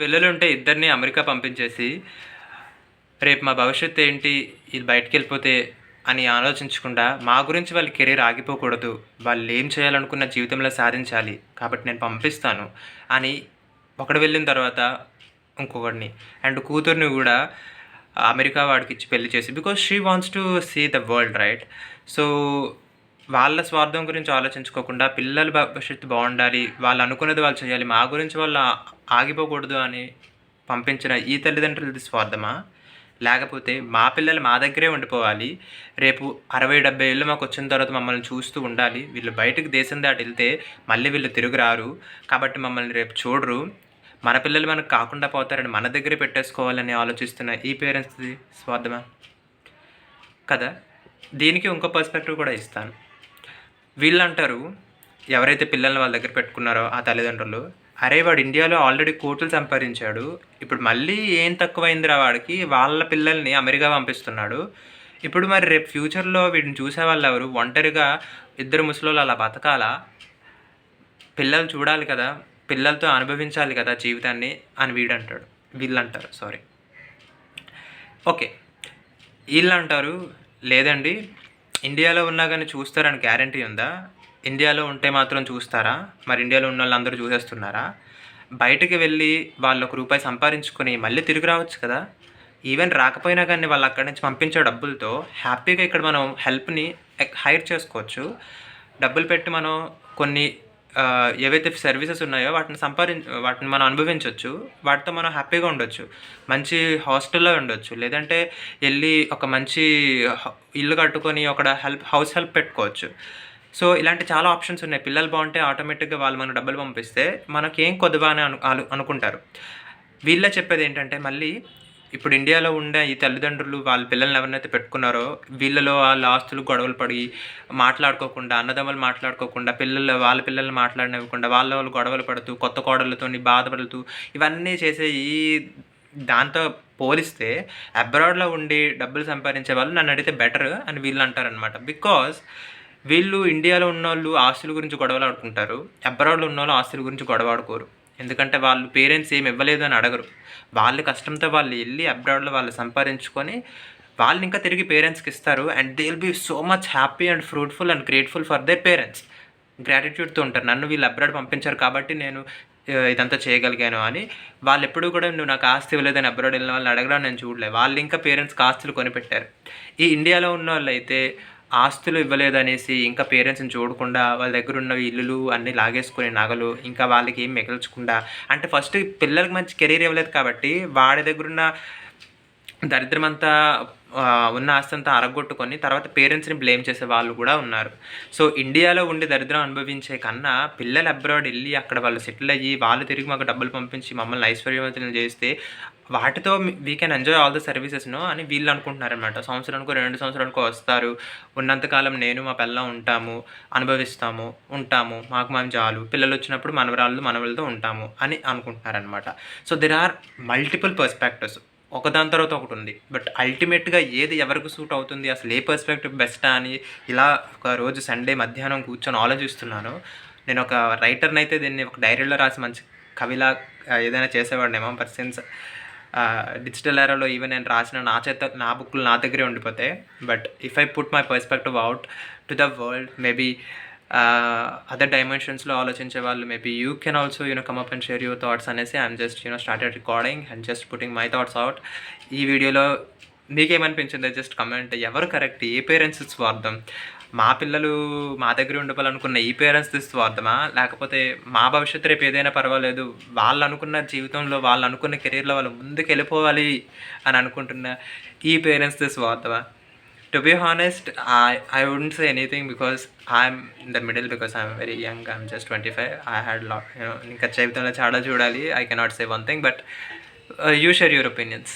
పిల్లలుంటే ఇద్దరిని అమెరికా పంపించేసి, రేపు మా భవిష్యత్తు ఏంటి? ఇది బయటికెళ్ళిపోతే అని ఆలోచించకుండా, మా గురించి వాళ్ళ కెరీర్ ఆగిపోకూడదు. వాళ్ళేం చేయాలనుకున్న జీవితంలో సాధించాలి. కాబట్టి నేను పంపిస్తాను అని ఒకడు వెళ్ళిన తర్వాత ఇంకొకడిని అండ్ కూతుర్ని గూడా అమెరికా వాడికిచ్చి పెళ్లి చేసి because she wants to see the world right. So వాళ్ళ స్వార్థం గురించి ఆలోచించుకోకుండా పిల్లల భవిష్యత్తు బాగుండాలి, వాళ్ళు అనుకున్నది వాళ్ళు చేయాలి, మా గురించి వాళ్ళు ఆగిపోకూడదు అని పంపించిన ఈ తల్లిదండ్రులది స్వార్థమా? లేకపోతే మా పిల్లలు మా దగ్గరే ఉండిపోవాలి, రేపు 60-70 ఏళ్ళు మాకు వచ్చిన తర్వాత మమ్మల్ని చూస్తూ ఉండాలి, వీళ్ళు బయటకు దేశం దాటి వెళ్తే మళ్ళీ వీళ్ళు తిరిగి రారు కాబట్టి మమ్మల్ని రేపు చూడరు, మన పిల్లలు మనకు కాకుండా పోతారని మన దగ్గరే పెట్టేసుకోవాలని ఆలోచిస్తున్న ఈ పేరెంట్స్ది స్వార్థమా కదా? దీనికి ఇంకో పర్స్పెక్టివ్ కూడా ఇస్తాను. వీళ్ళు అంటారు, ఎవరైతే పిల్లల్ని వాళ్ళ దగ్గర పెట్టుకున్నారో ఆ తల్లిదండ్రులు, అరే వాడు ఇండియాలో ఆల్రెడీ కోట్లు సంపాదించాడు, ఇప్పుడు మళ్ళీ ఏం తక్కువైందిరా వాడికి, వాళ్ళ పిల్లల్ని అమెరికా పంపిస్తున్నాడు, ఇప్పుడు మరి రేపు ఫ్యూచర్లో వీడిని చూసేవాళ్ళు ఎవరు? ఒంటరిగా ఇద్దరు ముసలోళ్ళు అలా బతకాలా? పిల్లలు చూడాలి కదా, పిల్లలతో అనుభవించాలి కదా జీవితాన్ని అని వీళ్ళంటారు సారీ. ఓకే, వీళ్ళు అంటారు, లేదండి ఇండియాలో ఉన్నా కానీ చూస్తారని గ్యారంటీ ఉందా? ఇండియాలో ఉంటే మాత్రం చూస్తారా? మరి ఇండియాలో ఉన్న వాళ్ళందరూ చూసేస్తున్నారా? బయటకు వెళ్ళి వాళ్ళు ₹1 సంపాదించుకొని మళ్ళీ తిరిగి రావచ్చు కదా. ఈవెన్ రాకపోయినా కానీ వాళ్ళు అక్కడి నుంచి పంపించే డబ్బులతో హ్యాపీగా ఇక్కడ మనం హెల్ప్ని హైర్ చేసుకోవచ్చు. డబ్బులు పెట్టి మనం కొన్ని ఏవైతే సర్వీసెస్ ఉన్నాయో వాటిని మనం అనుభవించవచ్చు, వాటితో మనం హ్యాపీగా ఉండొచ్చు, మంచి హాస్టల్లో ఉండొచ్చు, లేదంటే వెళ్ళి ఒక మంచి ఇల్లు కట్టుకొని ఒక హౌస్ హెల్ప్ పెట్టుకోవచ్చు. సో ఇలాంటి చాలా ఆప్షన్స్ ఉన్నాయి. పిల్లలు బాగుంటే ఆటోమేటిక్గా వాళ్ళు మనకు డబ్బులు పంపిస్తే మనకేం కొద్దిగా అని అనుకుంటారు. వీళ్ళే చెప్పేది ఏంటంటే, మళ్ళీ ఇప్పుడు ఇండియాలో ఉండే ఈ తల్లిదండ్రులు వాళ్ళ పిల్లల్ని ఎవరినైతే పెట్టుకున్నారో వీళ్ళలో వాళ్ళ ఆస్తులు గొడవలు పడి మాట్లాడుకోకుండా, అన్నదమ్ములు మాట్లాడుకోకుండా, వాళ్ళ పిల్లల్ని మాట్లాడనివ్వకుండా, వాళ్ళు గొడవలు పడుతూ కొత్త కోడళ్ళతో బాధపడుతూ ఇవన్నీ చేసే దాంతో పోలిస్తే అబ్రాడ్లో ఉండి డబ్బులు సంపాదించే వాళ్ళు నన్ను అడిగితే బెటర్ అని వీళ్ళు అంటారనమాట. బికాజ్ వీళ్ళు ఇండియాలో ఉన్నోళ్ళు ఆస్తుల గురించి గొడవలు ఆడుకుంటారు, అబ్రాడ్లో ఉన్నోళ్ళు ఆస్తుల గురించి గొడవ ఆడుకోరు. ఎందుకంటే వాళ్ళు పేరెంట్స్ ఏమి ఇవ్వలేదు అని అడగరు. వాళ్ళ కష్టంతో వాళ్ళు వెళ్ళి అబ్రాడ్లో వాళ్ళు సంపాదించుకొని వాళ్ళు ఇంకా తిరిగి పేరెంట్స్కి ఇస్తారు. And they will be so much happy and fruitful and grateful for their parents. గ్రాటిట్యూడ్తో ఉంటారు, నన్ను వీళ్ళు అబ్రాడ్ పంపించారు కాబట్టి నేను ఇదంతా చేయగలిగాను అని. వాళ్ళు ఎప్పుడు కూడా నువ్వు నాకు ఆస్తి ఇవ్వలేదని అబ్రాడ్ వెళ్ళిన వాళ్ళని అడగడం నేను చూడలేదు. వాళ్ళు ఇంకా పేరెంట్స్కి ఆస్తులు కొనిపెట్టారు. ఈ ఇండియాలో ఉన్న వాళ్ళు అయితే ఆస్తులు ఇవ్వలేదనేసి ఇంకా పేరెంట్స్ని చూడకుండా వాళ్ళ దగ్గర ఉన్న ఇల్లులు అన్నీ లాగేసుకుని నగలు ఇంకా వాళ్ళకి ఏం మిగల్చకుండా, అంటే ఫస్ట్ పిల్లలకి మంచి కెరీర్ ఇవ్వలేదు కాబట్టి వాడి దగ్గరున్న దరిద్రమంతా ఉన్న ఆస్తి అంతా అరగొట్టుకొని తర్వాత పేరెంట్స్ని బ్లేమ్ చేసే వాళ్ళు కూడా ఉన్నారు. సో ఇండియాలో ఉండి దరిద్రం అనుభవించే కన్నా పిల్లలు అబ్రాడ్ వెళ్ళి అక్కడ వాళ్ళు సెటిల్ అయ్యి వాళ్ళు తిరిగి మాకు డబ్బులు పంపించి మమ్మల్ని ఐశ్వర్యవంతులను చేస్తే వాటితో we can enjoy all the సర్వీసెస్ను అని వీళ్ళు అనుకుంటున్నారనమాట. సంవత్సరానికో 2 సంవత్సరానికో వస్తారు, ఉన్నంతకాలం నేను మా పిల్లం అనుభవిస్తాము, ఉంటాము, మాకు మేము చాలు, పిల్లలు వచ్చినప్పుడు మనవరాళ్ళతో ఉంటాము అని అనుకుంటున్నారనమాట. So there are multiple perspectives, ఒకదాని తర్వాత ఒకటి ఉంది. బట్ అల్టిమేట్గా ఏది ఎవరికి సూట్ అవుతుంది, అసలు ఏ పర్స్పెక్టివ్ బెస్టా అని ఇలా ఒక రోజు సండే మధ్యాహ్నం కూర్చొని ఆలోచిస్తున్నాను. నేను ఒక రైటర్ని అయితే దీన్ని ఒక డైరీలో రాసి మంచి కవిలా ఏదైనా చేసేవాడినేమో. బట్ సిన్స్ డిజిటల్ ఎరాలో ఈవెన్ నేను రాసిన నా బుక్లు నా దగ్గరే ఉండిపోతాయి. But if I put my perspective out to the world, maybe other డైమెన్షన్స్లో ఆలోచించే వాళ్ళు maybe you can also come up and share your thoughts అనేసి I'm just started recording and just putting my thoughts out. ఈ వీడియోలో మీకేమనిపించిందో just comment. ఎవరు correct? ఏ parents స్వార్థం? మా పిల్లలు మా దగ్గర ఉండిపోవాలనుకున్న ఈ పేరెంట్స్ది స్వార్థమా, లేకపోతే మా భవిష్యత్తు రేపు ఏదైనా పర్వాలేదు వాళ్ళు అనుకున్న జీవితంలో వాళ్ళు అనుకున్న కెరీర్లో వాళ్ళు ముందుకు వెళ్ళిపోవాలి అని అనుకుంటున్న ఈ పేరెంట్స్ది స్వార్థమా? To be honest, I wouldn't say anything because I'm in the middle, because I'm very young. I'm just 25. I had a lot, ఇంకా జీవితంలో చాలా చూడాలి. I cannot say one thing, but you share your opinions.